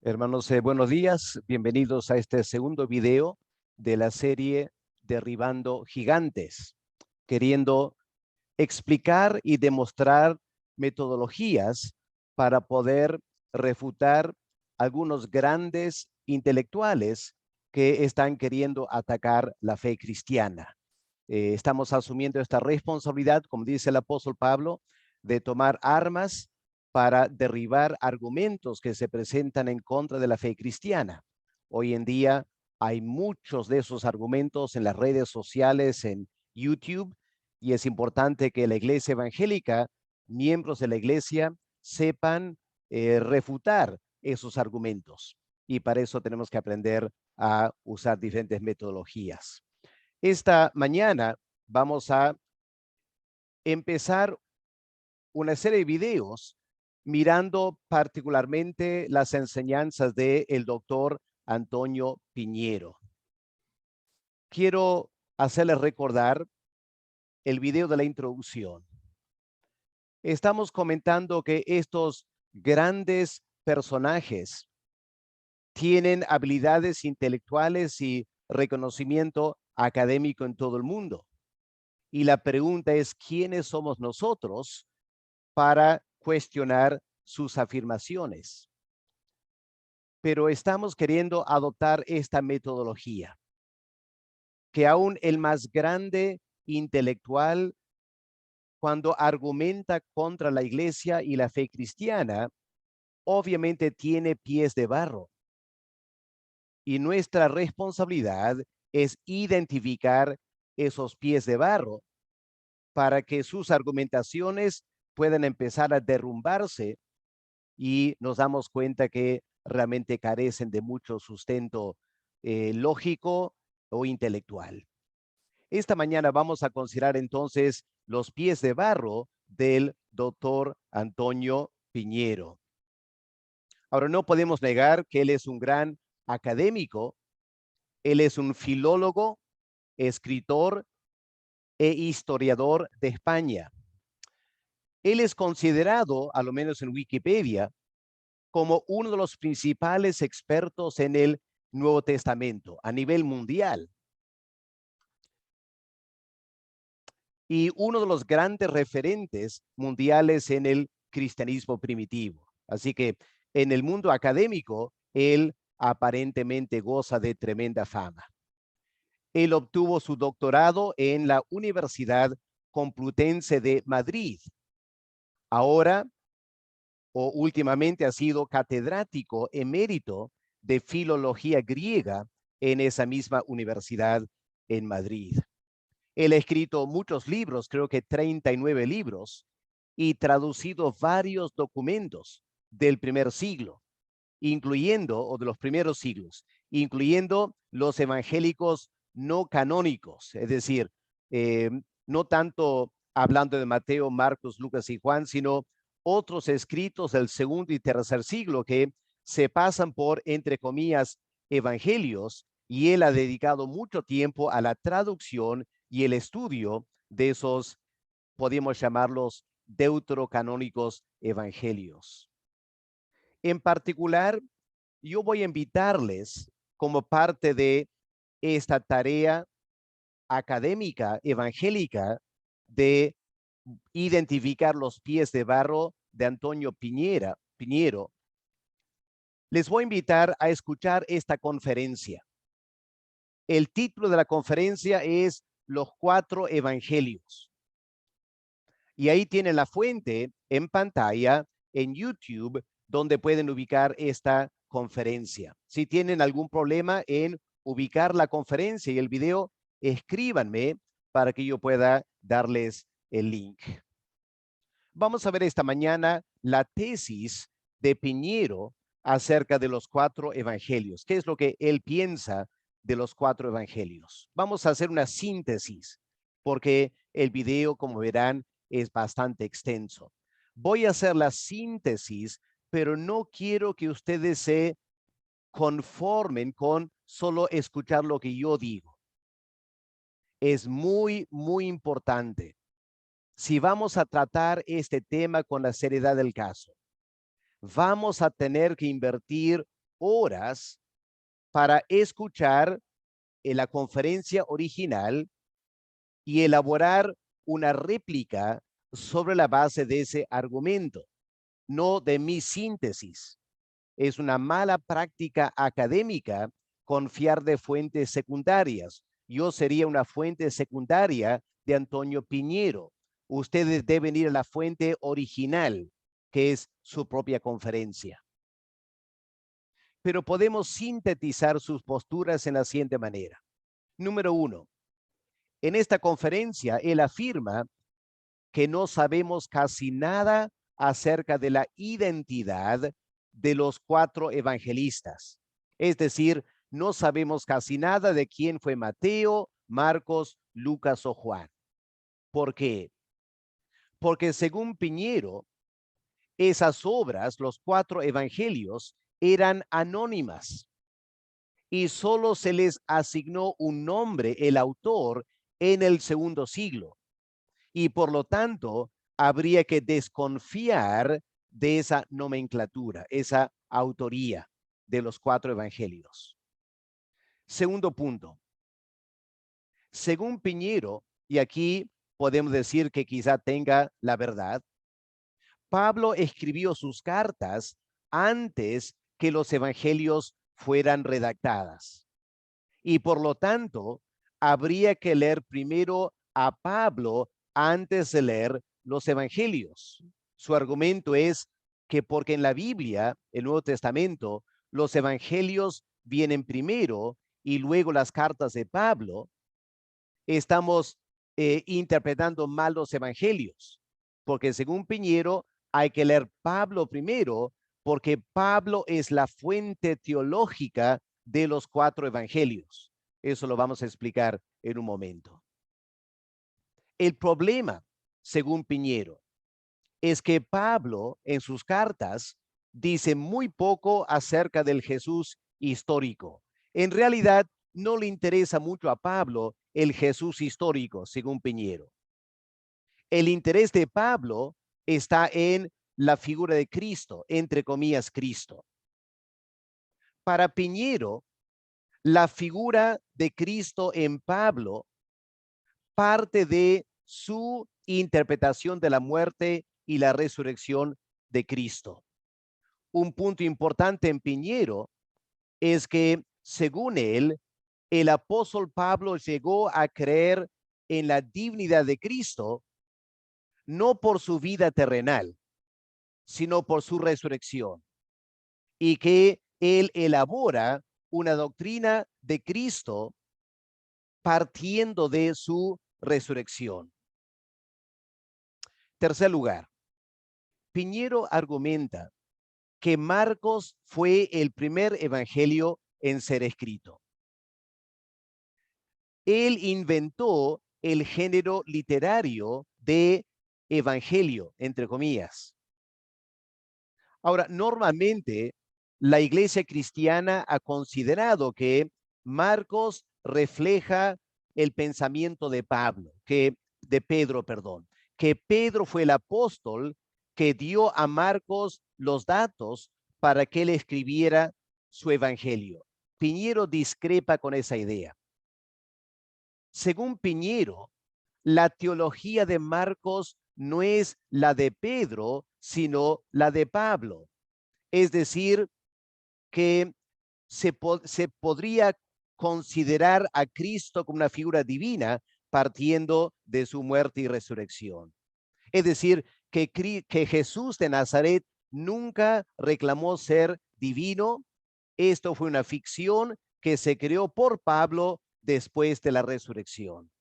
Hermanos, buenos días. Bienvenidos a este segundo video de la serie Derribando Gigantes, queriendo explicar y demostrar metodologías para poder refutar algunos grandes intelectuales que están queriendo atacar la fe cristiana. Estamos asumiendo esta responsabilidad, como dice el apóstol Pablo, de tomar armas para derribar argumentos que se presentan en contra de la fe cristiana. Hoy en día hay muchos de esos argumentos en las redes sociales, en YouTube, y es importante que la iglesia evangélica, miembros de la iglesia, sepan refutar esos argumentos. Y para eso tenemos que aprender a usar diferentes metodologías. Esta mañana vamos a empezar una serie de videos mirando particularmente las enseñanzas del doctor Antonio Piñero. Quiero hacerles recordar el video de la introducción. Estamos comentando que estos grandes personajes tienen habilidades intelectuales y reconocimiento académico en todo el mundo. Y la pregunta es, ¿quiénes somos nosotros para cuestionar sus afirmaciones? Pero estamos queriendo adoptar esta metodología, que aún el más grande intelectual, cuando argumenta contra la iglesia y la fe cristiana, obviamente tiene pies de barro. Y nuestra responsabilidad es identificar esos pies de barro para que sus argumentaciones puedan empezar a derrumbarse y nos damos cuenta que realmente carecen de mucho sustento lógico o intelectual. Esta mañana vamos a considerar entonces los pies de barro del doctor Antonio Piñero. Ahora, no podemos negar que él es un gran académico, él es un filólogo, escritor e historiador de España. Él es considerado, a lo menos en Wikipedia, como uno de los principales expertos en el Nuevo Testamento a nivel mundial. Y uno de los grandes referentes mundiales en el cristianismo primitivo. Así que en el mundo académico, él aparentemente goza de tremenda fama. Él obtuvo su doctorado en la Universidad Complutense de Madrid. Ahora, o últimamente, ha sido catedrático emérito de filología griega en esa misma universidad en Madrid. Él ha escrito muchos libros, creo que 39 libros, y traducido varios documentos del primer siglo, incluyendo, o de los primeros siglos, incluyendo los evangélicos no canónicos, es decir, no tanto hablando de Mateo, Marcos, Lucas y Juan, sino otros escritos del segundo y tercer siglo que se pasan por, entre comillas, evangelios, y él ha dedicado mucho tiempo a la traducción y el estudio de esos, podríamos llamarlos, deuterocanónicos evangelios. En particular, yo voy a invitarles como parte de esta tarea académica evangélica de identificar los pies de barro de Antonio Piñero. Les voy a invitar a escuchar esta conferencia. El título de la conferencia es Los cuatro evangelios. Y ahí tienen la fuente en pantalla en YouTube, donde pueden ubicar esta conferencia. Si tienen algún problema en ubicar la conferencia y el video, escríbanme para que yo pueda darles el link. Vamos a ver esta mañana la tesis de Piñero acerca de los cuatro evangelios. ¿Qué es lo que él piensa de los cuatro evangelios? Vamos a hacer una síntesis, porque el video, como verán, es bastante extenso. Voy a hacer la síntesis, pero no quiero que ustedes se conformen con solo escuchar lo que yo digo. Es muy, muy importante. Si vamos a tratar este tema con la seriedad del caso, vamos a tener que invertir horas para escuchar la conferencia original y elaborar una réplica sobre la base de ese argumento, no de mi síntesis. Es una mala práctica académica confiar de fuentes secundarias. Yo sería una fuente secundaria de Antonio Piñero. Ustedes deben ir a la fuente original, que es su propia conferencia. Pero podemos sintetizar sus posturas en la siguiente manera. Número 1. En esta conferencia, él afirma que no sabemos casi nada acerca de la identidad de los 4 evangelistas. Es decir, no sabemos casi nada de quién fue Mateo, Marcos, Lucas o Juan. ¿Por qué? Porque según Piñero, esas obras, los 4 evangelios, eran anónimas y solo se les asignó un nombre, el autor, en el segundo siglo. Y por lo tanto, habría que desconfiar de esa nomenclatura, esa autoría de los 4 evangelios. Segundo punto. Según Piñero, y aquí podemos decir que quizá tenga la verdad, Pablo escribió sus cartas antes que los evangelios fueran redactadas. Y por lo tanto, habría que leer primero a Pablo antes de leer los evangelios. Su argumento es que porque en la Biblia, el Nuevo Testamento, los evangelios vienen primero y luego las cartas de Pablo, estamos interpretando mal los evangelios, porque según Piñero hay que leer Pablo primero, porque Pablo es la fuente teológica de los 4 evangelios. Eso lo vamos a explicar en un momento. El problema, según Piñero, es que Pablo en sus cartas dice muy poco acerca del Jesús histórico. En realidad, no le interesa mucho a Pablo el Jesús histórico, según Piñero. El interés de Pablo está en la figura de Cristo, entre comillas, Cristo. Para Piñero, la figura de Cristo en Pablo parte de su interpretación de la muerte y la resurrección de Cristo. Un punto importante en Piñero es que, según él, el apóstol Pablo llegó a creer en la divinidad de Cristo, no por su vida terrenal, sino por su resurrección, y que él elabora una doctrina de Cristo partiendo de su resurrección. Tercer lugar, Piñero argumenta que Marcos fue el primer evangelio en ser escrito. Él inventó el género literario de evangelio, entre comillas. Ahora, normalmente la iglesia cristiana ha considerado que Marcos refleja el pensamiento de Pedro, que Pedro fue el apóstol que dio a Marcos los datos para que él escribiera su evangelio. Piñero discrepa con esa idea. Según Piñero, la teología de Marcos no es la de Pedro, sino la de Pablo. Es decir, que se podría considerar a Cristo como una figura divina partiendo de su muerte y resurrección. Es decir, que Jesús de Nazaret nunca reclamó ser divino. Esto fue una ficción que se creó por Pablo después de la resurrección.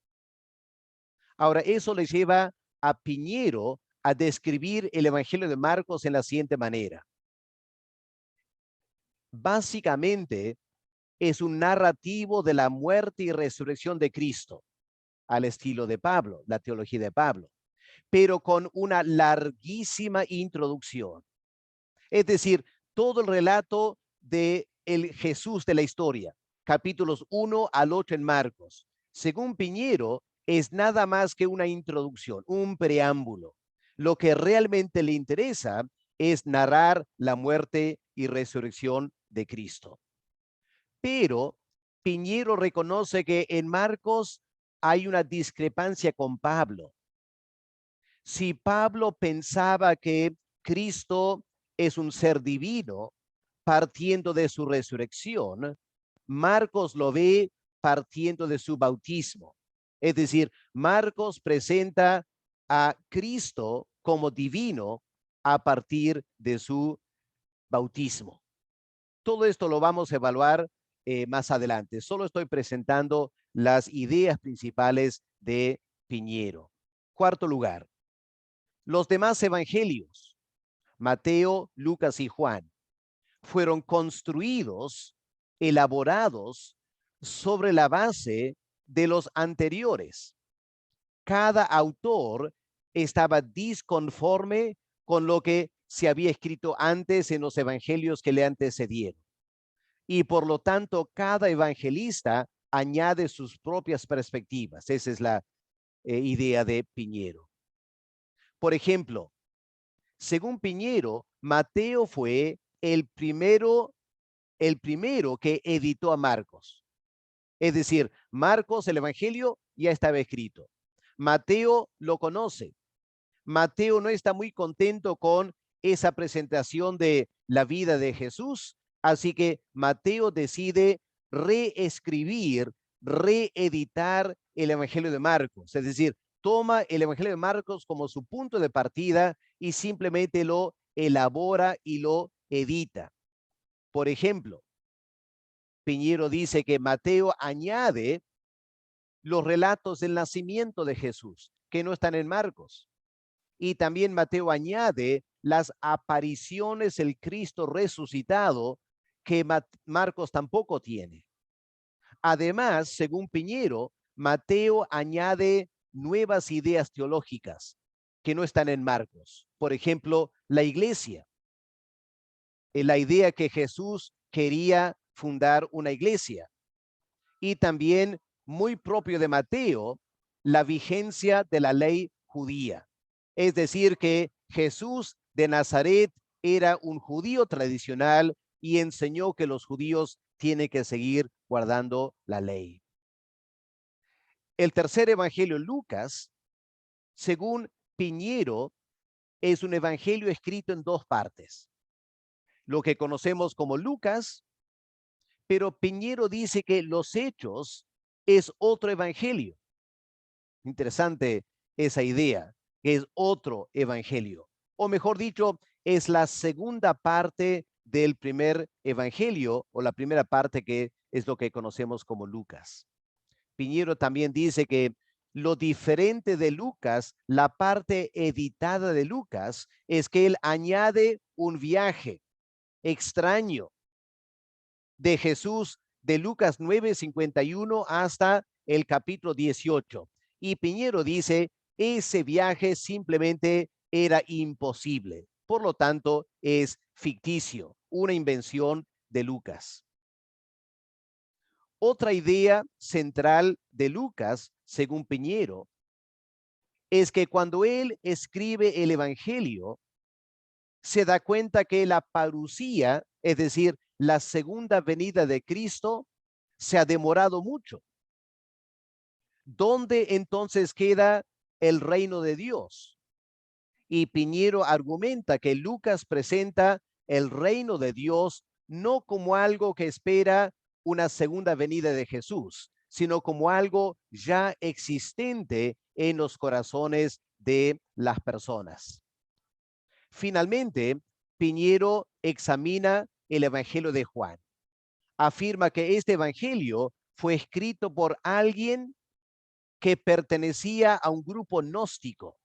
Ahora, eso le lleva a Piñero a describir el Evangelio de Marcos en la siguiente manera. Básicamente, es un narrativo de la muerte y resurrección de Cristo, al estilo de Pablo, la teología de Pablo, pero con una larguísima introducción. Es decir, todo el relato de el Jesús de la historia, capítulos 1 al 8 en Marcos, según Piñero, es nada más que una introducción, un preámbulo. Lo que realmente le interesa es narrar la muerte y resurrección de Cristo. Pero Piñero reconoce que en Marcos hay una discrepancia con Pablo. Si Pablo pensaba que Cristo es un ser divino partiendo de su resurrección, Marcos lo ve partiendo de su bautismo. Es decir, Marcos presenta a Cristo como divino a partir de su bautismo. Todo esto lo vamos a evaluar más adelante. Solo estoy presentando las ideas principales de Piñero. Cuarto lugar, los demás evangelios, Mateo, Lucas y Juan, fueron construidos, elaborados sobre la base de los anteriores. Cada autor estaba disconforme con lo que se había escrito antes en los evangelios que le antecedieron. Y por lo tanto, cada evangelista añade sus propias perspectivas. Esa es la idea de Piñero. Por ejemplo, según Piñero, Mateo fue el primero que editó a Marcos. Es decir, Marcos, el evangelio, ya estaba escrito. Mateo lo conoce. Mateo no está muy contento con esa presentación de la vida de Jesús, así que Mateo decide reescribir, reeditar el evangelio de Marcos. Es decir, toma el evangelio de Marcos como su punto de partida y simplemente lo elabora y lo edita. Por ejemplo, Piñero dice que Mateo añade los relatos del nacimiento de Jesús, que no están en Marcos. Y también Mateo añade las apariciones del Cristo resucitado, que Marcos tampoco tiene. Además, según Piñero, Mateo añade nuevas ideas teológicas que no están en Marcos. Por ejemplo, la iglesia. La idea que Jesús quería fundar una iglesia. Y también, muy propio de Mateo, la vigencia de la ley judía. Es decir, que Jesús de Nazaret era un judío tradicional y enseñó que los judíos tienen que seguir guardando la ley. El tercer evangelio, Lucas, según Piñero, es un evangelio escrito en dos partes. Lo que conocemos como Lucas, pero Piñero dice que los Hechos es otro evangelio. Interesante esa idea, que es otro evangelio. O mejor dicho, es la segunda parte del primer evangelio, o la primera parte que es lo que conocemos como Lucas. Piñero también dice que lo diferente de Lucas, la parte editada de Lucas, es que él añade un viaje extraño de Jesús de Lucas 9:51 hasta el capítulo 18. Y Piñero dice, ese viaje simplemente era imposible. Por lo tanto, es ficticio, una invención de Lucas. Otra idea central de Lucas, según Piñero, es que cuando él escribe el evangelio, se da cuenta que la parucía, es decir, la segunda venida de Cristo, se ha demorado mucho. ¿Dónde entonces queda el reino de Dios? Y Piñero argumenta que Lucas presenta el reino de Dios no como algo que espera una segunda venida de Jesús, sino como algo ya existente en los corazones de las personas. Finalmente, Piñero examina el Evangelio de Juan. Afirma que este Evangelio fue escrito por alguien que pertenecía a un grupo gnóstico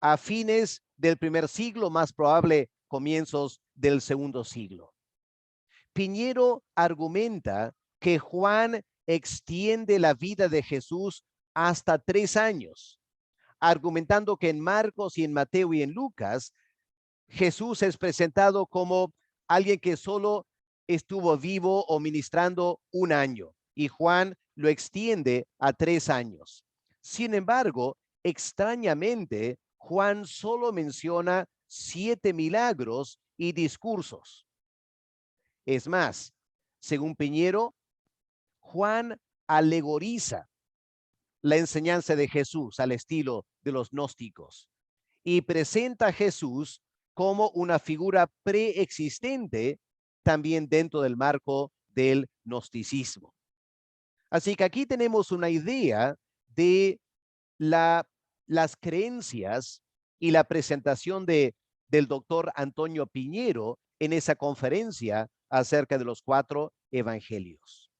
a fines del primer siglo, más probable comienzos del segundo siglo. Piñero argumenta que Juan extiende la vida de Jesús hasta 3 años, argumentando que en Marcos y en Mateo y en Lucas, Jesús es presentado como alguien que solo estuvo vivo o ministrando 1 año, y Juan lo extiende a 3 años. Sin embargo, extrañamente, Juan solo menciona 7 milagros y discursos. Es más, según Piñero, Juan alegoriza la enseñanza de Jesús al estilo de los gnósticos y presenta a Jesús como una figura preexistente también dentro del marco del gnosticismo. Así que aquí tenemos una idea de las creencias y la presentación del doctor Antonio Piñero en esa conferencia acerca de los 4 evangelios.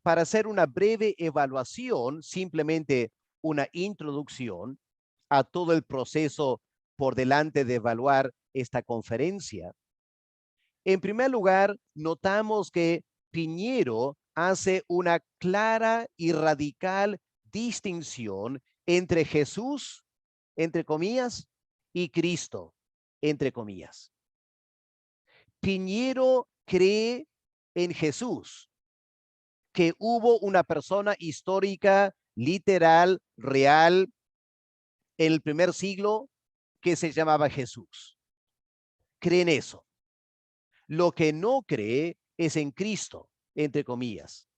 Para hacer una breve evaluación, simplemente una introducción a todo el proceso por delante de evaluar esta conferencia. En primer lugar, notamos que Piñero hace una clara y radical distinción entre Jesús, entre comillas, y Cristo, entre comillas. Piñero cree en Jesús, que hubo una persona histórica, literal, real, en el primer siglo que se llamaba Jesús. Cree en eso. Lo que no cree es en Cristo, entre comillas,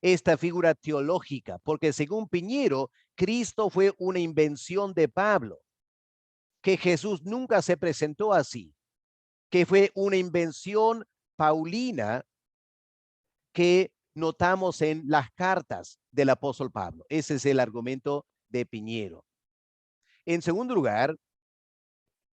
esta figura teológica, porque según Piñero, Cristo fue una invención de Pablo, que Jesús nunca se presentó así, que fue una invención paulina que notamos en las cartas del apóstol Pablo. Ese es el argumento de Piñero. En segundo lugar,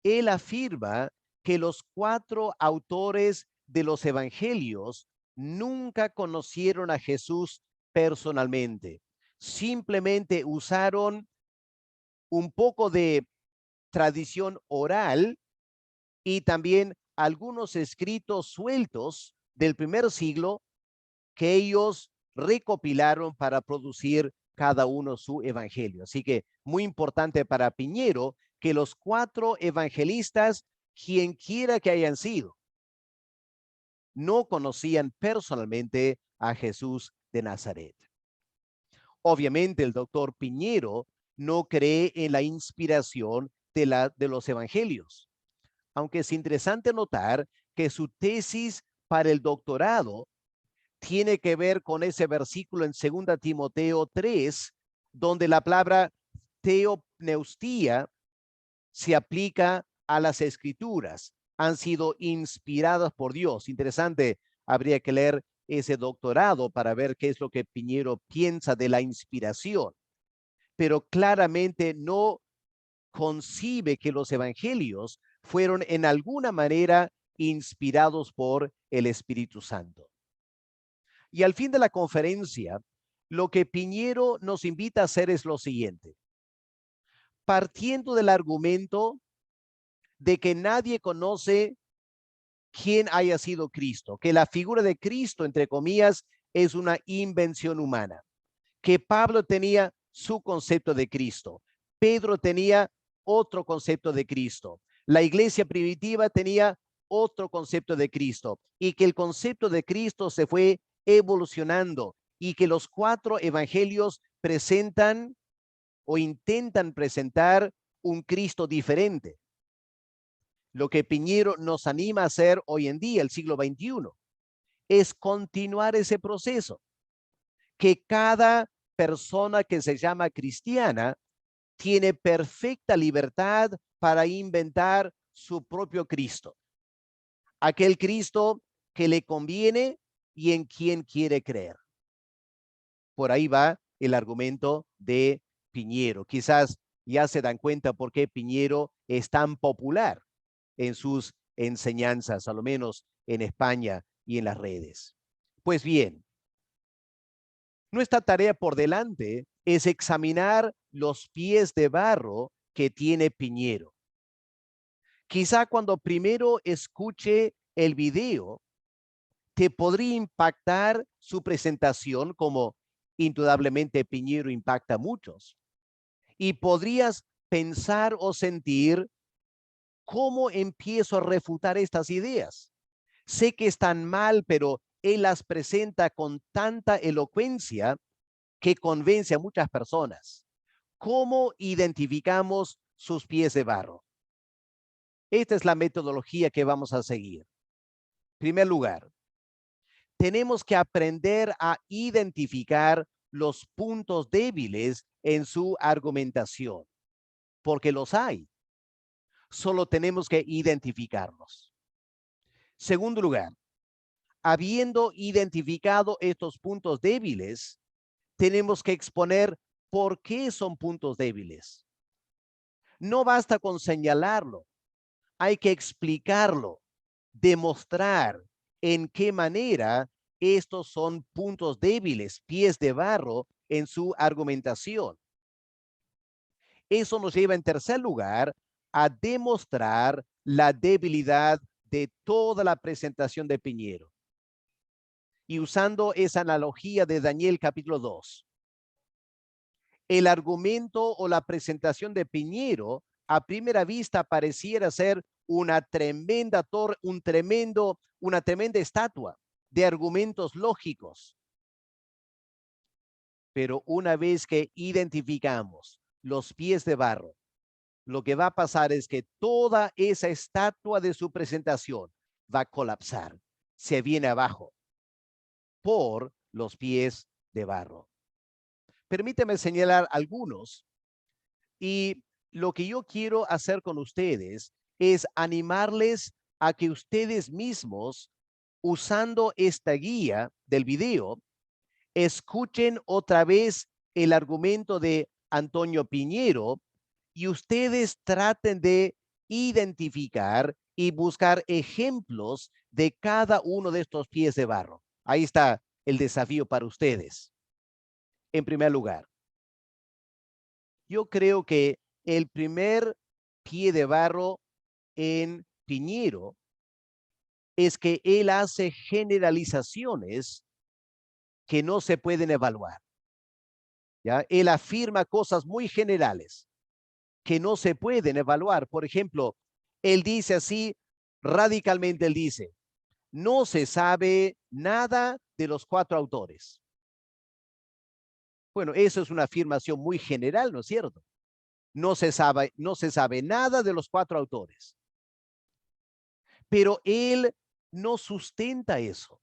él afirma que los 4 autores de los evangelios nunca conocieron a Jesús personalmente. Simplemente usaron un poco de tradición oral y también algunos escritos sueltos del primer siglo que ellos recopilaron para producir cada uno su evangelio. Así que muy importante para Piñero que los 4 evangelistas, quien quiera que hayan sido, no conocían personalmente a Jesús de Nazaret. Obviamente el doctor Piñero no cree en la inspiración de los evangelios, aunque es interesante notar que su tesis para el doctorado tiene que ver con ese versículo en 2 Timoteo 3, donde la palabra teopneustía se aplica a las escrituras. Han sido inspiradas por Dios. Interesante, habría que leer ese doctorado para ver qué es lo que Piñero piensa de la inspiración. Pero claramente no concibe que los evangelios fueron en alguna manera inspirados por el Espíritu Santo. Y al fin de la conferencia, lo que Piñero nos invita a hacer es lo siguiente. Partiendo del argumento de que nadie conoce quién haya sido Cristo, que la figura de Cristo, entre comillas, es una invención humana, que Pablo tenía su concepto de Cristo, Pedro tenía otro concepto de Cristo, la iglesia primitiva tenía otro concepto de Cristo, y que el concepto de Cristo se fue evolucionando y que los 4 evangelios presentan o intentan presentar un Cristo diferente. Lo que Piñero nos anima a hacer hoy en día, el siglo XXI, es continuar ese proceso, que cada persona que se llama cristiana tiene perfecta libertad para inventar su propio Cristo, aquel Cristo que le conviene y en quien quiere creer. Por ahí va el argumento de Piñero. Quizás ya se dan cuenta por qué Piñero es tan popular en sus enseñanzas, a lo menos en España y en las redes. Pues bien, nuestra tarea por delante es examinar los pies de barro que tiene Piñero. Quizá cuando primero escuche el video, te podría impactar su presentación, como indudablemente Piñero impacta a muchos. Y podrías pensar o sentir cómo empiezo a refutar estas ideas. Sé que están mal, pero él las presenta con tanta elocuencia que convence a muchas personas. ¿Cómo identificamos sus pies de barro? Esta es la metodología que vamos a seguir. primer lugar, tenemos que aprender a identificar los puntos débiles en su argumentación, porque los hay. Solo tenemos que identificarlos. Segundo lugar, habiendo identificado estos puntos débiles, tenemos que exponer por qué son puntos débiles. No basta con señalarlo, hay que explicarlo, demostrar en qué manera estos son puntos débiles, pies de barro en su argumentación. Eso nos lleva en tercer lugar a demostrar la debilidad de toda la presentación de Piñero. Y usando esa analogía de Daniel capítulo 2, el argumento o la presentación de Piñero a primera vista pareciera ser una tremenda torre, una tremenda estatua de argumentos lógicos. Pero una vez que identificamos los pies de barro, lo que va a pasar es que toda esa estatua de su presentación va a colapsar, se viene abajo por los pies de barro. Permíteme señalar algunos, y lo que yo quiero hacer con ustedes es animarles a que ustedes mismos, usando esta guía del video, escuchen otra vez el argumento de Antonio Piñero y ustedes traten de identificar y buscar ejemplos de cada uno de estos pies de barro. Ahí está el desafío para ustedes. En primer lugar, yo creo que el primer pie de barro en Piñero es que él hace generalizaciones que no se pueden evaluar. ¿Ya? Él afirma cosas muy generales que no se pueden evaluar. Por ejemplo, él dice así, radicalmente él dice, no se sabe nada de los 4 autores. Bueno, eso es una afirmación muy general, ¿no es cierto? No se sabe nada de los 4 autores. Pero él no sustenta eso.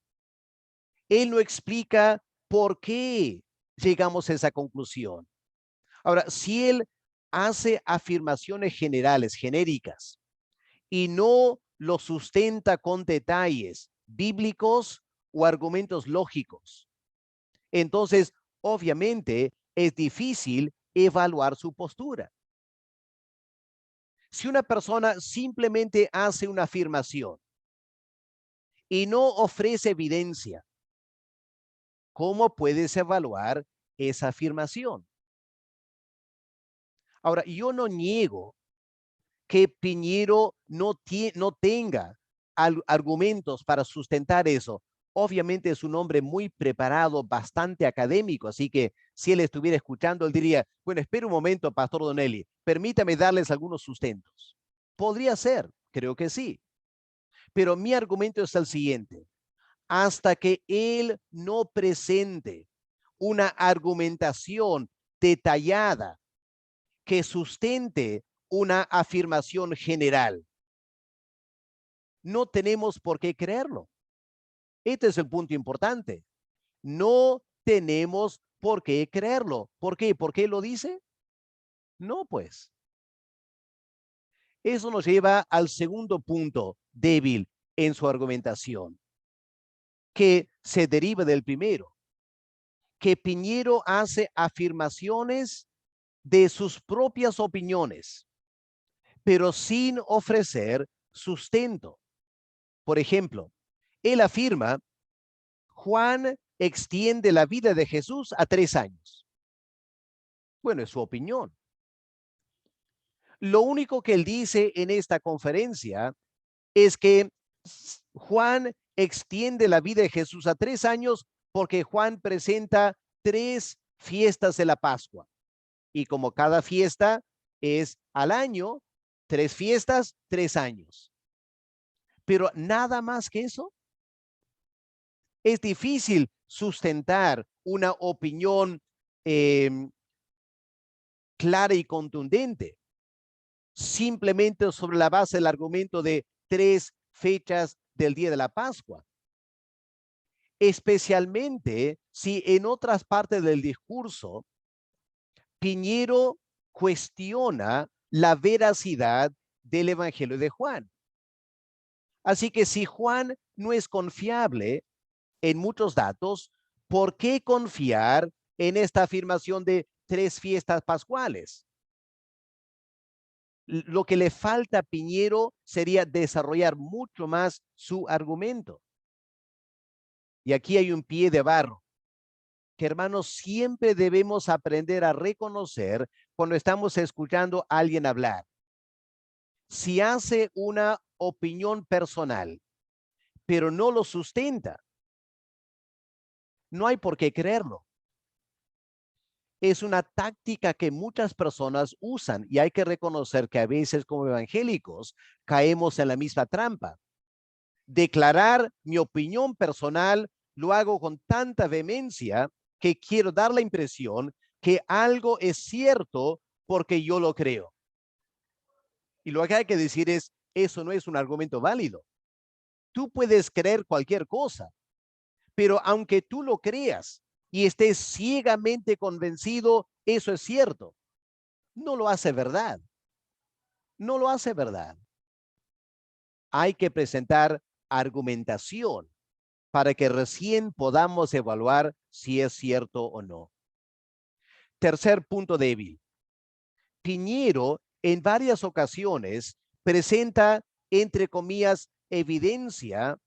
Él no explica por qué llegamos a esa conclusión. Ahora, si él hace afirmaciones generales, genéricas, y no lo sustenta con detalles bíblicos o argumentos lógicos, entonces, obviamente, es difícil evaluar su postura. Si una persona simplemente hace una afirmación y no ofrece evidencia, ¿cómo puedes evaluar esa afirmación? Ahora, yo no niego que Piñero no tenga argumentos para sustentar eso. Obviamente es un hombre muy preparado, bastante académico, así que si él estuviera escuchando, él diría, bueno, espere un momento, Pastor Donelli, permítame darles algunos sustentos. Podría ser, creo que sí, pero mi argumento es el siguiente. Hasta que él no presente una argumentación detallada que sustente una afirmación general, no tenemos por qué creerlo. Este es el punto importante. No tenemos por qué creerlo. ¿Por qué? ¿Por qué lo dice? No, pues. Eso nos lleva al segundo punto débil en su argumentación, que se deriva del primero, que Piñero hace afirmaciones de sus propias opiniones, pero sin ofrecer sustento. Por ejemplo, él afirma, Juan extiende la vida de Jesús a 3 años. Bueno, es su opinión. Lo único que él dice en esta conferencia es que Juan extiende la vida de Jesús a 3 años porque Juan presenta 3 fiestas de la Pascua. Y como cada fiesta es al año, 3 fiestas, 3 años. Pero nada más que eso. Es difícil sustentar una opinión clara y contundente simplemente sobre la base del argumento de 3 fechas del día de la Pascua, especialmente si en otras partes del discurso Piñero cuestiona la veracidad del Evangelio de Juan. Así que si Juan no es confiable en muchos datos, ¿por qué confiar en esta afirmación de 3 fiestas pascuales? Lo que le falta a Piñero sería desarrollar mucho más su argumento. Y aquí hay un pie de barro que, hermanos, siempre debemos aprender a reconocer cuando estamos escuchando a alguien hablar. Si hace una opinión personal, pero no lo sustenta, no hay por qué creerlo. Es una táctica que muchas personas usan y hay que reconocer que a veces como evangélicos caemos en la misma trampa. Declarar mi opinión personal lo hago con tanta vehemencia que quiero dar la impresión que algo es cierto porque yo lo creo. Y lo que hay que decir es, eso no es un argumento válido. Tú puedes creer cualquier cosa, pero aunque tú lo creas y estés ciegamente convencido, eso es cierto, no lo hace verdad. No lo hace verdad. Hay que presentar argumentación para que recién podamos evaluar si es cierto o no. Tercer punto débil. Piñero en varias ocasiones presenta, entre comillas, evidencia,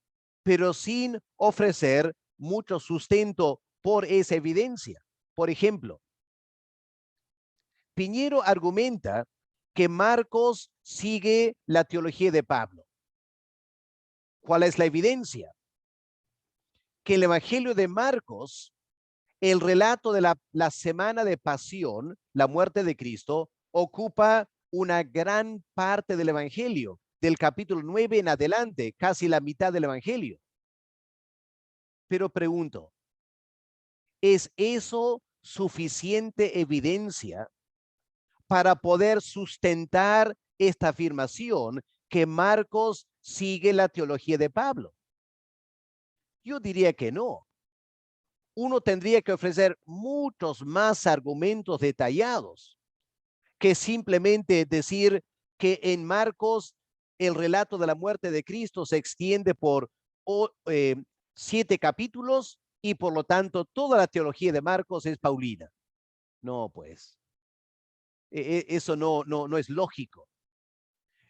pero sin ofrecer mucho sustento por esa evidencia. Por ejemplo, Piñero argumenta que Marcos sigue la teología de Pablo. ¿Cuál es la evidencia? Que el Evangelio de Marcos, el relato de la semana de pasión, la muerte de Cristo, ocupa una gran parte del Evangelio, del capítulo 9 en adelante, casi la mitad del Evangelio. Pero pregunto, ¿es eso suficiente evidencia para poder sustentar esta afirmación que Marcos sigue la teología de Pablo? Yo diría que no. Uno tendría que ofrecer muchos más argumentos detallados que simplemente decir que en Marcos el relato de la muerte de Cristo se extiende por 7 capítulos y por lo tanto toda la teología de Marcos es paulina. No, pues, eso no es lógico.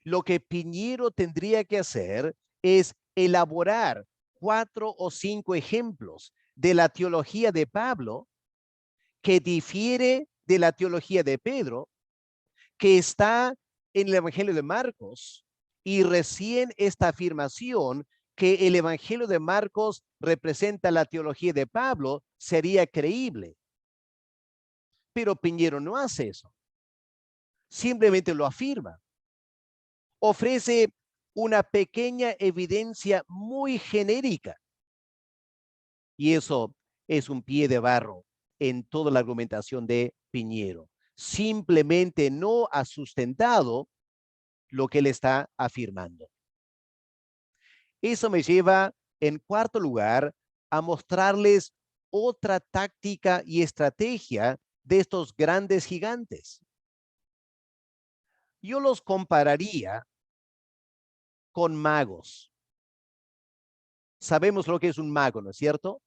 Lo que Piñero tendría que hacer es elaborar 4 o 5 ejemplos de la teología de Pablo que difiere de la teología de Pedro, que está en el Evangelio de Marcos, y recién esta afirmación que el Evangelio de Marcos representa la teología de Pablo sería creíble. Pero Piñero no hace eso. Simplemente lo afirma. Ofrece una pequeña evidencia muy genérica. Y eso es un pie de barro en toda la argumentación de Piñero. Simplemente no ha sustentado lo que él está afirmando. Eso me lleva, en cuarto lugar, a mostrarles otra táctica y estrategia de estos grandes gigantes. Yo los compararía con magos. Sabemos lo que es un mago, ¿no es cierto?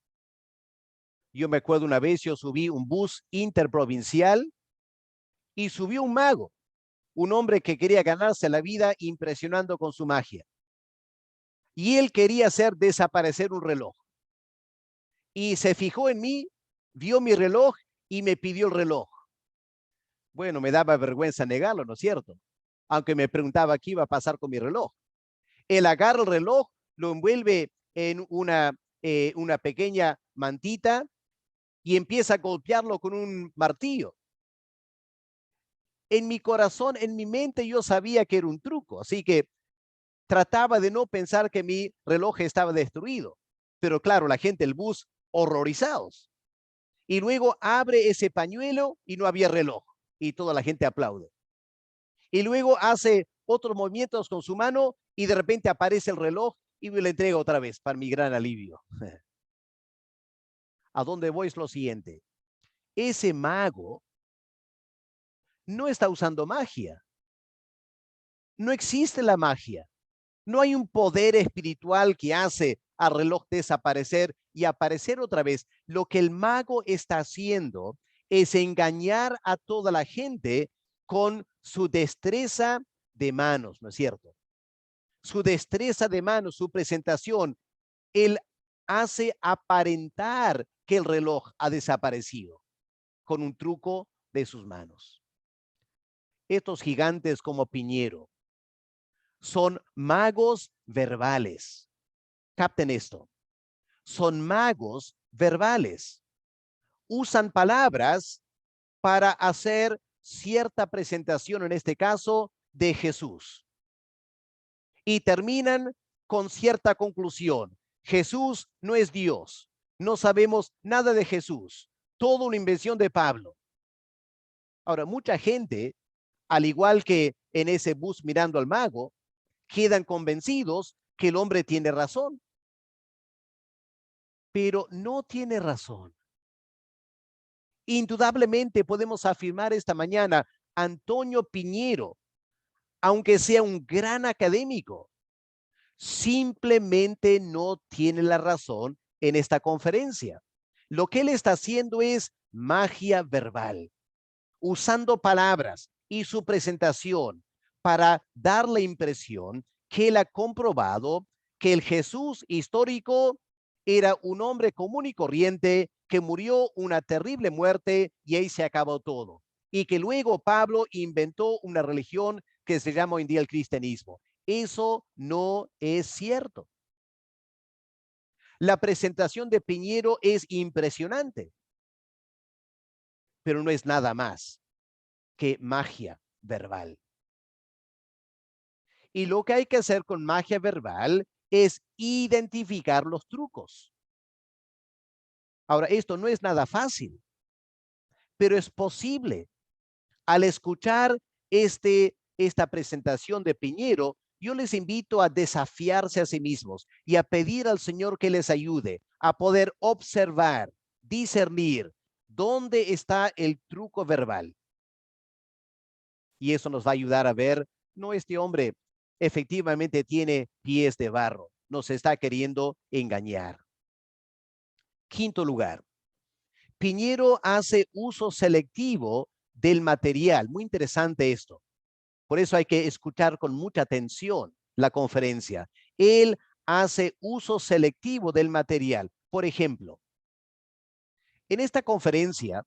Yo me acuerdo una vez, yo subí un bus interprovincial y subió un mago, un hombre que quería ganarse la vida impresionando con su magia. Y él quería hacer desaparecer un reloj. Y se fijó en mí, vio mi reloj y me pidió el reloj. Bueno, me daba vergüenza negarlo, ¿no es cierto? Aunque me preguntaba qué iba a pasar con mi reloj. Él agarra el reloj, lo envuelve en una pequeña mantita y empieza a golpearlo con un martillo. En mi corazón, en mi mente, yo sabía que era un truco, así que trataba de no pensar que mi reloj estaba destruido. Pero claro, la gente del bus, horrorizados. Y luego abre ese pañuelo y no había reloj. Y toda la gente aplaude. Y luego hace otros movimientos con su mano y de repente aparece el reloj y me lo entrega otra vez para mi gran alivio. ¿A dónde voy? Es lo siguiente. Ese mago no está usando magia. No existe la magia. No hay un poder espiritual que hace al reloj desaparecer y aparecer otra vez. Lo que el mago está haciendo es engañar a toda la gente con su destreza de manos, ¿no es cierto? Su destreza de manos, su presentación. Él hace aparentar que el reloj ha desaparecido con un truco de sus manos. Estos gigantes como Piñero son magos verbales. Capten esto. Son magos verbales. Usan palabras para hacer cierta presentación, en este caso, de Jesús. Y terminan con cierta conclusión. Jesús no es Dios. No sabemos nada de Jesús. Todo una invención de Pablo. Ahora, mucha gente, al igual que en ese bus mirando al mago, quedan convencidos que el hombre tiene razón. Pero no tiene razón. Indudablemente podemos afirmar esta mañana, Antonio Piñero, aunque sea un gran académico, simplemente no tiene la razón en esta conferencia. Lo que él está haciendo es magia verbal, usando palabras y su presentación para dar la impresión que él ha comprobado que el Jesús histórico era un hombre común y corriente que murió una terrible muerte y ahí se acabó todo. Y que luego Pablo inventó una religión que se llama hoy en día el cristianismo. Eso no es cierto. La presentación de Piñero es impresionante, pero no es nada más que magia verbal. Y lo que hay que hacer con magia verbal es identificar los trucos. Ahora, esto no es nada fácil, pero es posible. Al escuchar esta presentación de Piñero, yo les invito a desafiarse a sí mismos y a pedir al Señor que les ayude a poder observar, discernir dónde está el truco verbal. Y eso nos va a ayudar a ver, no, este hombre efectivamente tiene pies de barro, nos está queriendo engañar. Quinto lugar, Piñero hace uso selectivo del material. Muy interesante esto. Por eso hay que escuchar con mucha atención la conferencia. Él hace uso selectivo del material. Por ejemplo, en esta conferencia,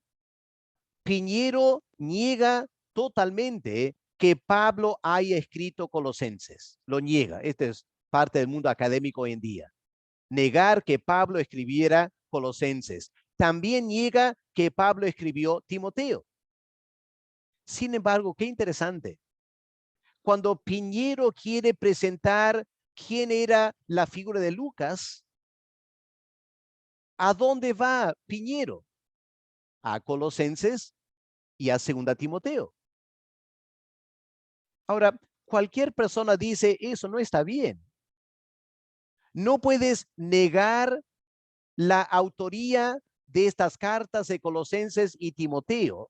Piñero niega totalmente que Pablo haya escrito Colosenses. Lo niega. Este es parte del mundo académico hoy en día. Negar que Pablo escribiera Colosenses. También niega que Pablo escribió Timoteo. Sin embargo, qué interesante. Cuando Piñero quiere presentar quién era la figura de Lucas, ¿a dónde va Piñero? A Colosenses y a 2 Timoteo. Ahora, cualquier persona dice, eso no está bien. No puedes negar la autoría de estas cartas de Colosenses y Timoteo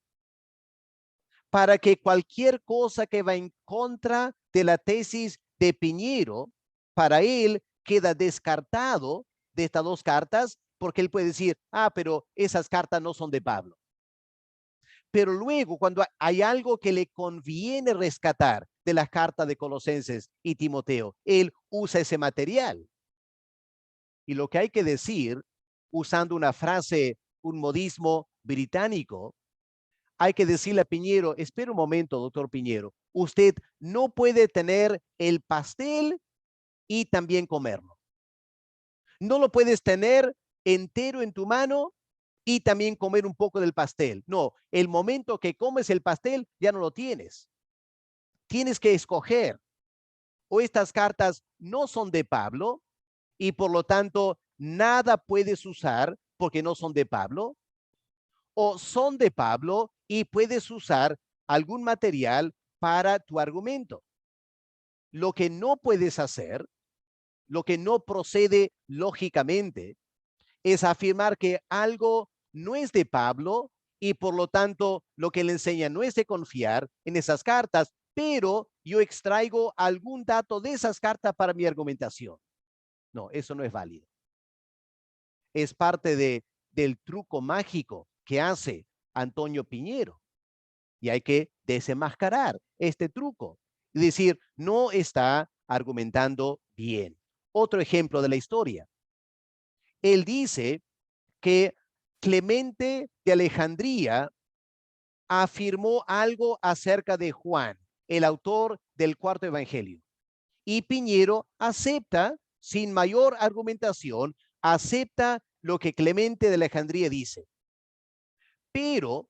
para que cualquier cosa que va en contra de la tesis de Piñero, para él queda descartado de estas dos cartas, porque él puede decir, pero esas cartas no son de Pablo. Pero luego, cuando hay algo que le conviene rescatar de las cartas de Colosenses y Timoteo, él usa ese material. Y lo que hay que decir, usando una frase, un modismo británico, hay que decirle a Piñero, espera un momento, doctor Piñero, usted no puede tener el pastel y también comerlo. No lo puedes tener entero en tu mano y también comer un poco del pastel. No, el momento que comes el pastel ya no lo tienes. Tienes que escoger. O estas cartas no son de Pablo y por lo tanto nada puedes usar porque no son de Pablo, o son de Pablo y puedes usar algún material para tu argumento. Lo que no puedes hacer lo que no procede lógicamente es afirmar que algo no es de Pablo y por lo tanto lo que le enseña no es de confiar en esas cartas, pero yo extraigo algún dato de esas cartas para mi argumentación. No, eso no es válido. Es parte del truco mágico que hace Antonio Piñero y hay que desenmascarar este truco. Es decir, no está argumentando bien. Otro ejemplo de la historia. Él dice que Clemente de Alejandría afirmó algo acerca de Juan, el autor del cuarto evangelio. Y Piñero acepta, sin mayor argumentación, acepta lo que Clemente de Alejandría dice. Pero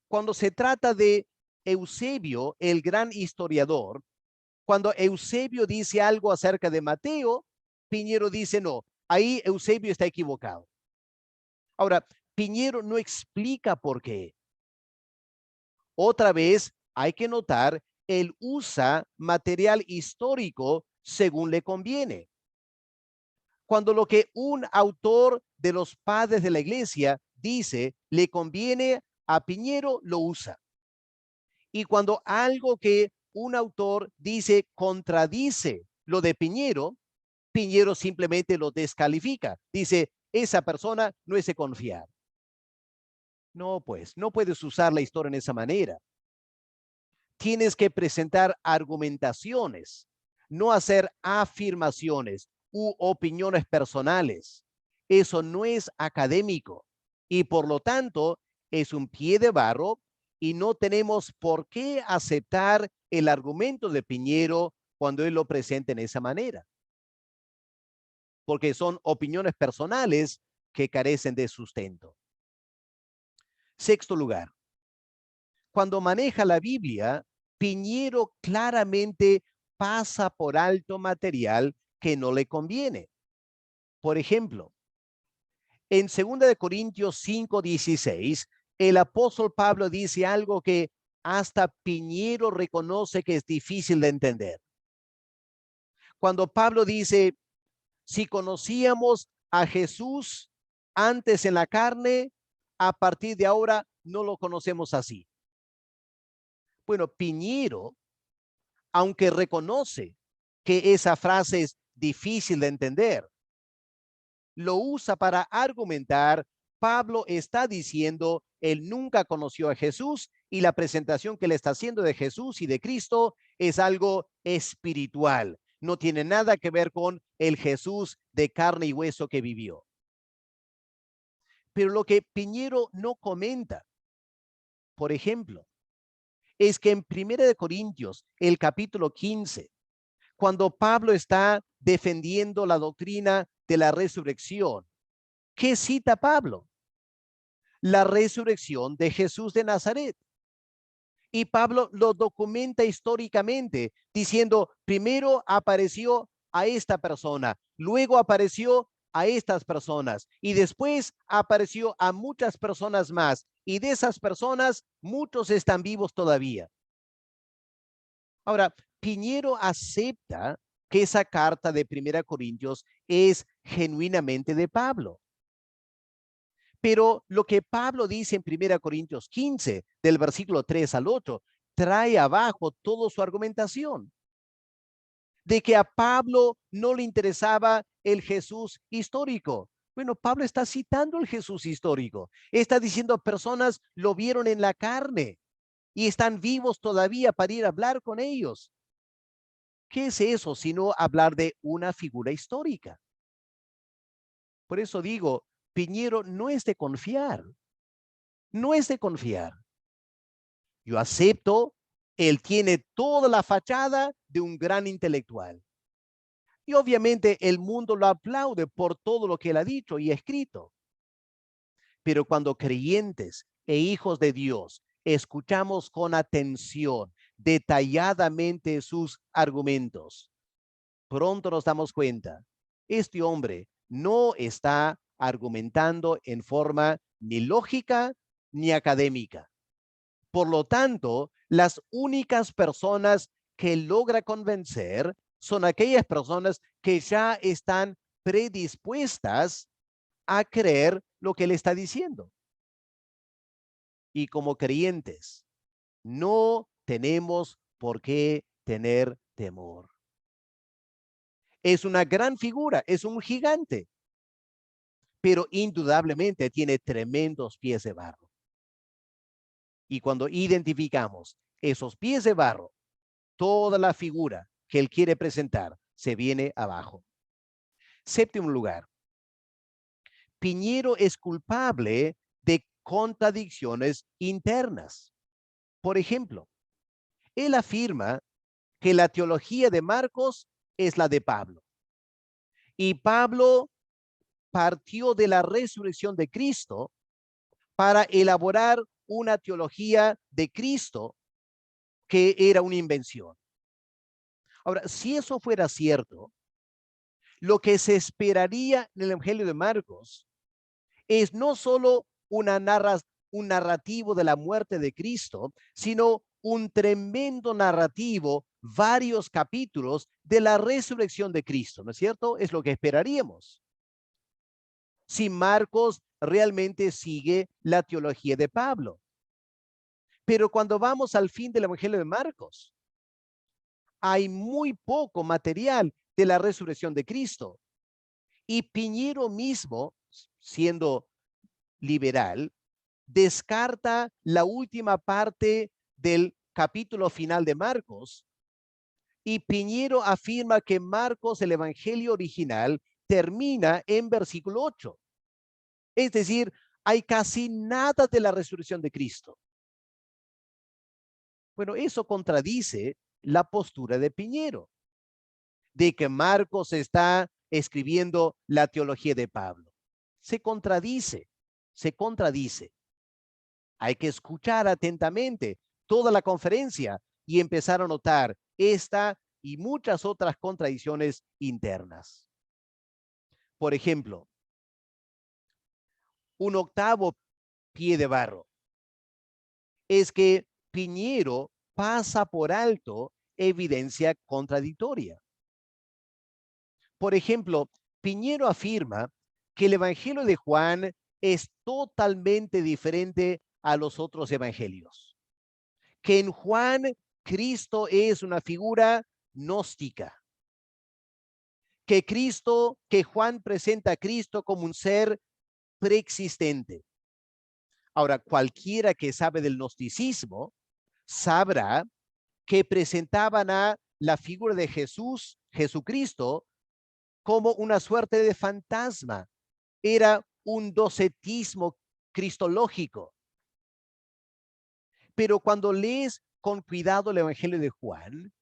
cuando se trata de Eusebio, el gran historiador, cuando Eusebio dice algo acerca de Mateo, Piñero dice no, ahí Eusebio está equivocado. Ahora, Piñero no explica por qué. Otra vez, hay que notar, él usa material histórico según le conviene. Cuando lo que un autor de los padres de la iglesia dice le conviene a Piñero, lo usa. Y cuando algo que un autor dice contradice lo de Piñero, Piñero simplemente lo descalifica. Dice, esa persona no es de confiar. No, pues, no puedes usar la historia en esa manera. Tienes que presentar argumentaciones, no hacer afirmaciones u opiniones personales. Eso no es académico y por lo tanto es un pie de barro y no tenemos por qué aceptar el argumento de Piñero cuando él lo presenta en esa manera, porque son opiniones personales que carecen de sustento. Sexto lugar, cuando maneja la Biblia, Piñero claramente pasa por alto material que no le conviene. Por ejemplo, en 2 Corintios 5:16, el apóstol Pablo dice algo que hasta Piñero reconoce que es difícil de entender. Cuando Pablo dice, si conocíamos a Jesús antes en la carne, a partir de ahora no lo conocemos así. Bueno, Piñero, aunque reconoce que esa frase es difícil de entender, lo usa para argumentar. Pablo está diciendo, él nunca conoció a Jesús y la presentación que le está haciendo de Jesús y de Cristo es algo espiritual. No tiene nada que ver con el Jesús de carne y hueso que vivió. Pero lo que Piñero no comenta, por ejemplo, es que en 1 Corintios, el capítulo 15, cuando Pablo está defendiendo la doctrina de la resurrección, ¿qué cita Pablo? La resurrección de Jesús de Nazaret. Y Pablo lo documenta históricamente, diciendo, primero apareció a esta persona, luego apareció a estas personas y después apareció a muchas personas más. Y de esas personas, muchos están vivos todavía. Ahora, Piñero acepta que esa carta de 1 Corintios es genuinamente de Pablo. Pero lo que Pablo dice en 1 Corintios 15, del versículo 3 al 8, trae abajo toda su argumentación. De que a Pablo no le interesaba el Jesús histórico. Bueno, Pablo está citando el Jesús histórico. Está diciendo personas lo vieron en la carne y están vivos todavía para ir a hablar con ellos. ¿Qué es eso sino hablar de una figura histórica? Por eso digo, Piñero no es de confiar. No es de confiar. Yo acepto, él tiene toda la fachada de un gran intelectual. Y obviamente el mundo lo aplaude por todo lo que él ha dicho y escrito. Pero cuando creyentes e hijos de Dios escuchamos con atención, detalladamente sus argumentos, pronto nos damos cuenta, este hombre no está argumentando en forma ni lógica ni académica. Por lo tanto, las únicas personas que logra convencer son aquellas personas que ya están predispuestas a creer lo que él está diciendo. Y como creyentes, no tenemos por qué tener temor. Es una gran figura, es un gigante, pero indudablemente tiene tremendos pies de barro. Y cuando identificamos esos pies de barro, toda la figura que él quiere presentar se viene abajo. Séptimo lugar, Piñero es culpable de contradicciones internas. Por ejemplo, él afirma que la teología de Marcos es la de Pablo. Y Pablo partió de la resurrección de Cristo para elaborar una teología de Cristo que era una invención. Ahora, si eso fuera cierto, lo que se esperaría en el Evangelio de Marcos es no solo un narrativo de la muerte de Cristo, sino un tremendo narrativo, varios capítulos de la resurrección de Cristo, ¿no es cierto? Es lo que esperaríamos. Si Marcos realmente sigue la teología de Pablo. Pero cuando vamos al fin del Evangelio de Marcos, hay muy poco material de la resurrección de Cristo. Y Piñero mismo, siendo liberal, descarta la última parte del capítulo final de Marcos y Piñero afirma que Marcos, el evangelio original, termina en versículo 8. Es decir, hay casi nada de la resurrección de Cristo. Bueno, eso contradice la postura de Piñero, de que Marcos está escribiendo la teología de Pablo. Se contradice, se contradice. Hay que escuchar atentamente toda la conferencia y empezar a notar esta y muchas otras contradicciones internas. Por ejemplo, un octavo pie de barro es que Piñero pasa por alto evidencia contradictoria. Por ejemplo, Piñero afirma que el Evangelio de Juan es totalmente diferente a los otros evangelios. Que en Juan Cristo es una figura gnóstica. Que Juan presenta a Cristo como un ser preexistente. Ahora, cualquiera que sabe del gnosticismo sabrá que presentaban a la figura de Jesús, Jesucristo, como una suerte de fantasma. Era un docetismo cristológico. Pero cuando lees con cuidado el Evangelio de Juan,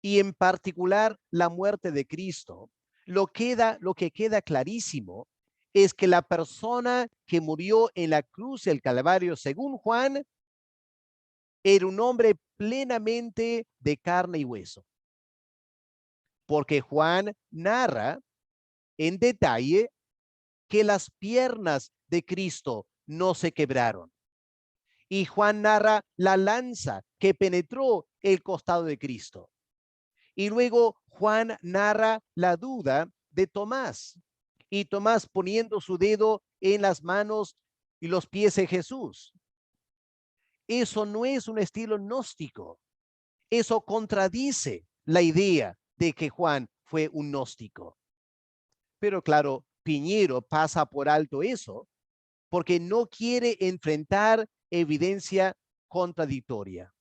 y en particular la muerte de Cristo, lo que queda clarísimo es que la persona que murió en la cruz del Calvario, según Juan, era un hombre plenamente de carne y hueso. Porque Juan narra en detalle que las piernas de Cristo no se quebraron. Y Juan narra la lanza que penetró el costado de Cristo. Y luego Juan narra la duda de Tomás. Y Tomás poniendo su dedo en las manos y los pies de Jesús. Eso no es un estilo gnóstico. Eso contradice la idea de que Juan fue un gnóstico. Pero claro, Piñero pasa por alto eso porque no quiere enfrentar evidencia contradictoria.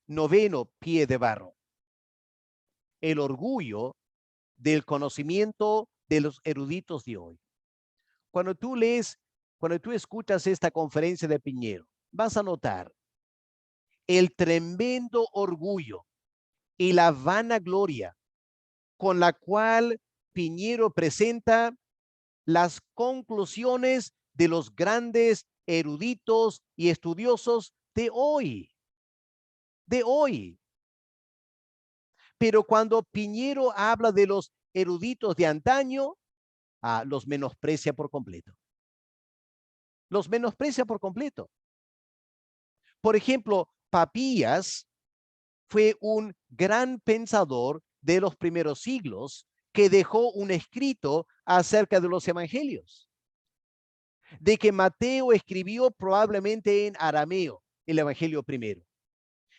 Noveno pie de barro. El orgullo del conocimiento de los eruditos de hoy. Cuando tú lees, cuando tú escuchas esta conferencia de Piñero, vas a notar el tremendo orgullo y la vanagloria con la cual Piñero presenta las conclusiones de los grandes eruditos y estudiosos de hoy. De hoy. Pero cuando Piñero habla de los eruditos de antaño, los menosprecia por completo. Los menosprecia por completo. Por ejemplo, Papías fue un gran pensador de los primeros siglos que dejó un escrito acerca de los evangelios. De que Mateo escribió probablemente en arameo el evangelio primero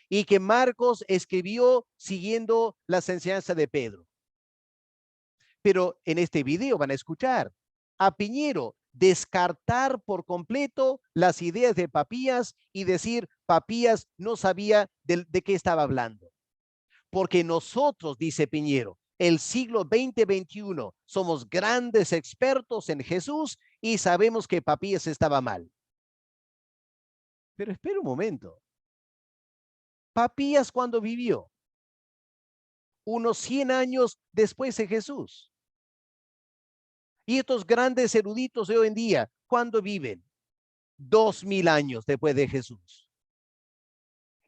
y que Marcos escribió siguiendo las enseñanzas de Pedro. Pero en este video van a escuchar a Piñero descartar por completo las ideas de Papías y decir Papías no sabía de qué estaba hablando. Porque nosotros, dice Piñero, el siglo XX-XXI, somos grandes expertos en Jesús y sabemos que Papías estaba mal. Pero espera un momento. Papías, ¿cuándo vivió? Unos 100 años después de Jesús. Y estos grandes eruditos de hoy en día, ¿cuándo viven? 2000 años después de Jesús.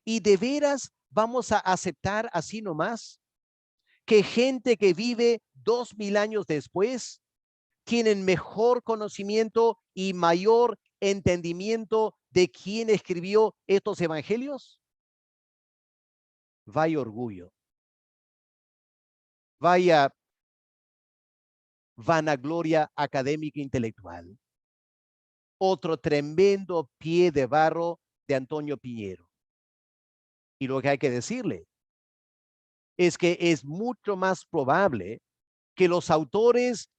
¿Y de veras vamos a aceptar así nomás que gente que vive 2000 años después tienen mejor conocimiento y mayor entendimiento de quién escribió estos evangelios? Vaya orgullo. Vaya vanagloria académica e intelectual. Otro tremendo pie de barro de Antonio Piñero. Y lo que hay que decirle es que es mucho más probable que los autores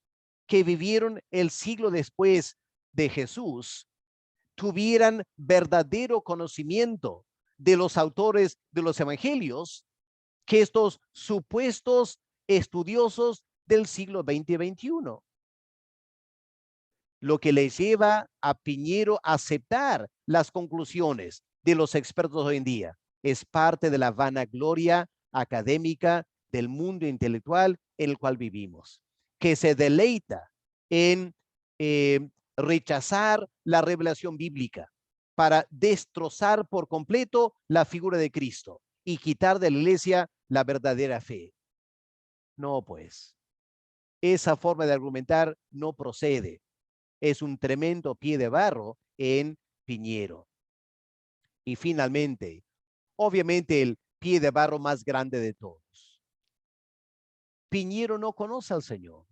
que vivieron el siglo después de Jesús tuvieran verdadero conocimiento de los autores de los evangelios que estos supuestos estudiosos del siglo XX-XXI. Lo que les lleva a Piñero a aceptar las conclusiones de los expertos hoy en día es parte de la vanagloria académica del mundo intelectual en el cual vivimos, que se deleita en rechazar la revelación bíblica para destrozar por completo la figura de Cristo y quitar de la iglesia la verdadera fe. No, pues, esa forma de argumentar no procede. Es un tremendo pie de barro en Piñero. Y finalmente, obviamente el pie de barro más grande de todos. Piñero no conoce al Señor.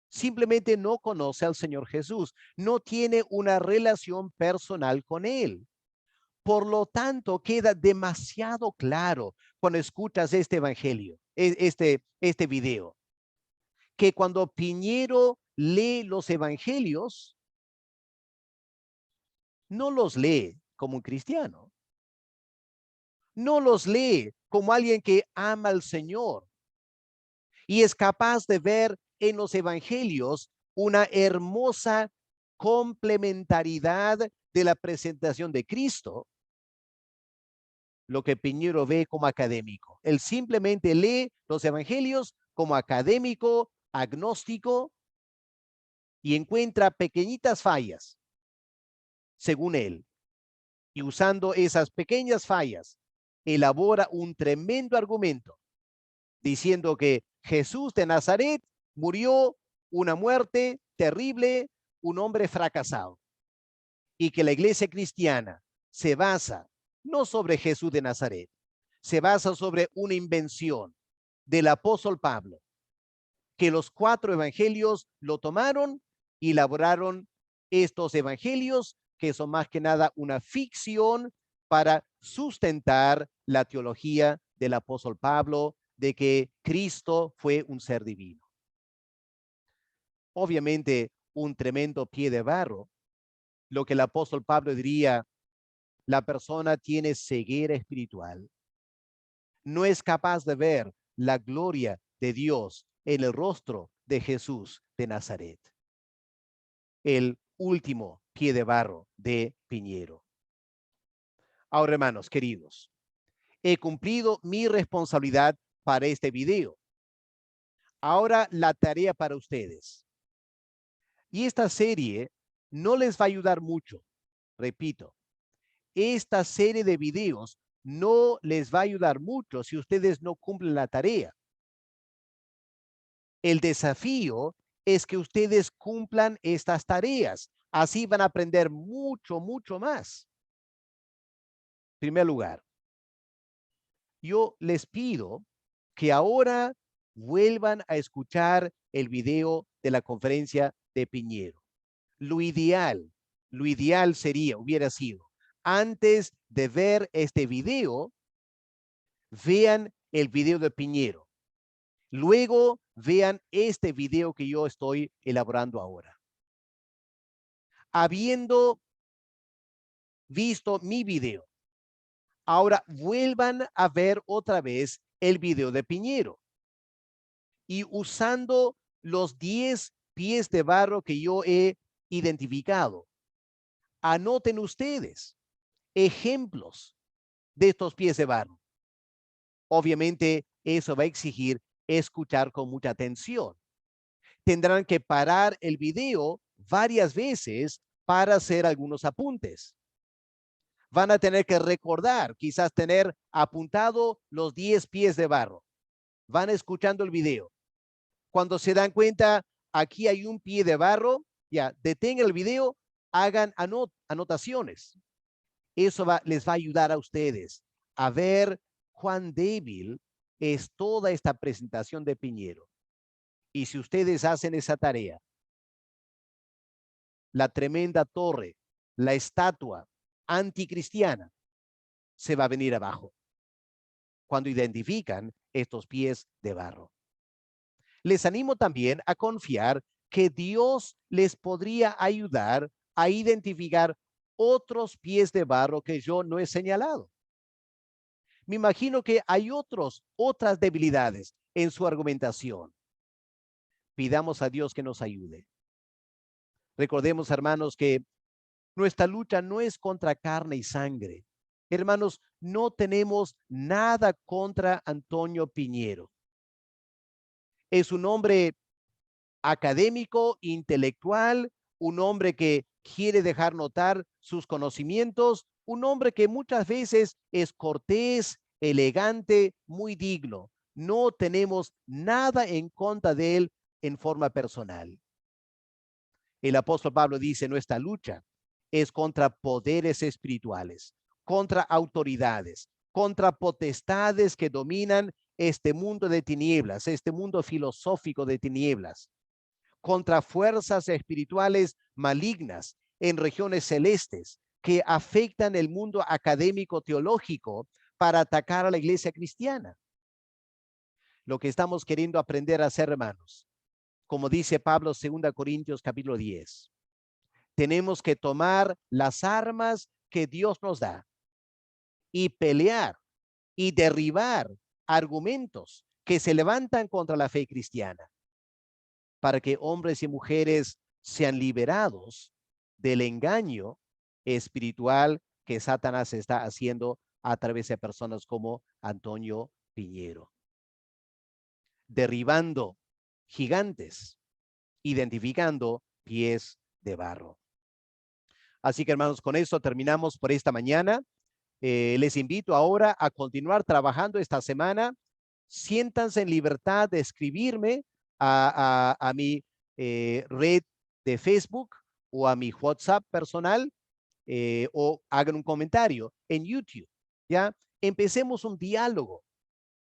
Simplemente no conoce al Señor Jesús. No tiene una relación personal con Él. Por lo tanto, queda demasiado claro cuando escuchas este evangelio, este video, que cuando Piñero lee los evangelios, no los lee como un cristiano. No los lee como alguien que ama al Señor y es capaz de ver en los evangelios una hermosa complementariedad de la presentación de Cristo, lo que Piñero ve como académico. Él simplemente lee los evangelios como académico, agnóstico, y encuentra pequeñitas fallas, según él. Y usando esas pequeñas fallas, elabora un tremendo argumento, diciendo que Jesús de Nazaret murió una muerte terrible, un hombre fracasado, y que la iglesia cristiana se basa no sobre Jesús de Nazaret, se basa sobre una invención del apóstol Pablo, que los 4 evangelios lo tomaron y elaboraron estos evangelios que son más que nada una ficción para sustentar la teología del apóstol Pablo de que Cristo fue un ser divino. Obviamente, un tremendo pie de barro, lo que el apóstol Pablo diría, la persona tiene ceguera espiritual. No es capaz de ver la gloria de Dios en el rostro de Jesús de Nazaret. El último pie de barro de Piñero. Ahora, hermanos queridos, he cumplido mi responsabilidad para este video. Ahora la tarea para ustedes. Y esta serie no les va a ayudar mucho. Repito, esta serie de videos no les va a ayudar mucho si ustedes no cumplen la tarea. El desafío es que ustedes cumplan estas tareas. Así van a aprender mucho, mucho más. En primer lugar, yo les pido que ahora vuelvan a escuchar el video de la conferencia de Piñero. Lo ideal, hubiera sido, antes de ver este video, vean el video de Piñero. Luego vean este video que yo estoy elaborando ahora. Habiendo visto mi video, ahora vuelvan a ver otra vez el video de Piñero y usando los 10 pies de barro que yo he identificado, anoten ustedes ejemplos de estos pies de barro. Obviamente, eso va a exigir escuchar con mucha atención. Tendrán que parar el video varias veces para hacer algunos apuntes. Van a tener que recordar, quizás tener apuntado los 10 pies de barro. Van escuchando el video. Cuando se dan cuenta, aquí hay un pie de barro, ya, detengan el video, hagan anotaciones. Eso les va a ayudar a ustedes a ver cuán débil es toda esta presentación de Piñero. Y si ustedes hacen esa tarea, la tremenda torre, la estatua anticristiana, se va a venir abajo cuando identifican estos pies de barro. Les animo también a confiar que Dios les podría ayudar a identificar otros pies de barro que yo no he señalado. Me imagino que hay otras debilidades en su argumentación. Pidamos a Dios que nos ayude. Recordemos, hermanos, que nuestra lucha no es contra carne y sangre. Hermanos, no tenemos nada contra Antonio Piñero. Es un hombre académico, intelectual, un hombre que quiere dejar notar sus conocimientos, un hombre que muchas veces es cortés, elegante, muy digno. No tenemos nada en contra de él en forma personal. El apóstol Pablo dice, nuestra lucha es contra poderes espirituales, contra autoridades, contra potestades que dominan este mundo de tinieblas, este mundo filosófico de tinieblas, contra fuerzas espirituales malignas en regiones celestes que afectan el mundo académico teológico para atacar a la iglesia cristiana. Lo que estamos queriendo aprender a hacer, hermanos, como dice Pablo, 2 Corintios capítulo 10, tenemos que tomar las armas que Dios nos da y pelear y derribar argumentos que se levantan contra la fe cristiana, para que hombres y mujeres sean liberados del engaño espiritual que Satanás está haciendo a través de personas como Antonio Piñero. Derribando gigantes, identificando pies de barro. Así que, hermanos, con esto terminamos por esta mañana. Les invito ahora a continuar trabajando esta semana. Siéntanse en libertad de escribirme a mi red de Facebook o a mi WhatsApp personal o hagan un comentario en YouTube. ¿Ya? Empecemos un diálogo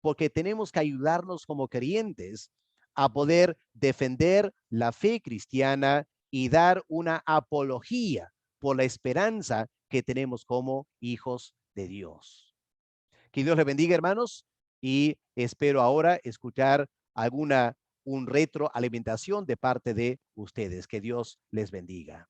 porque tenemos que ayudarnos como creyentes a poder defender la fe cristiana y dar una apología por la esperanza que tenemos como hijos de Dios. Que Dios les bendiga, hermanos, y espero ahora escuchar un retroalimentación de parte de ustedes. Que Dios les bendiga.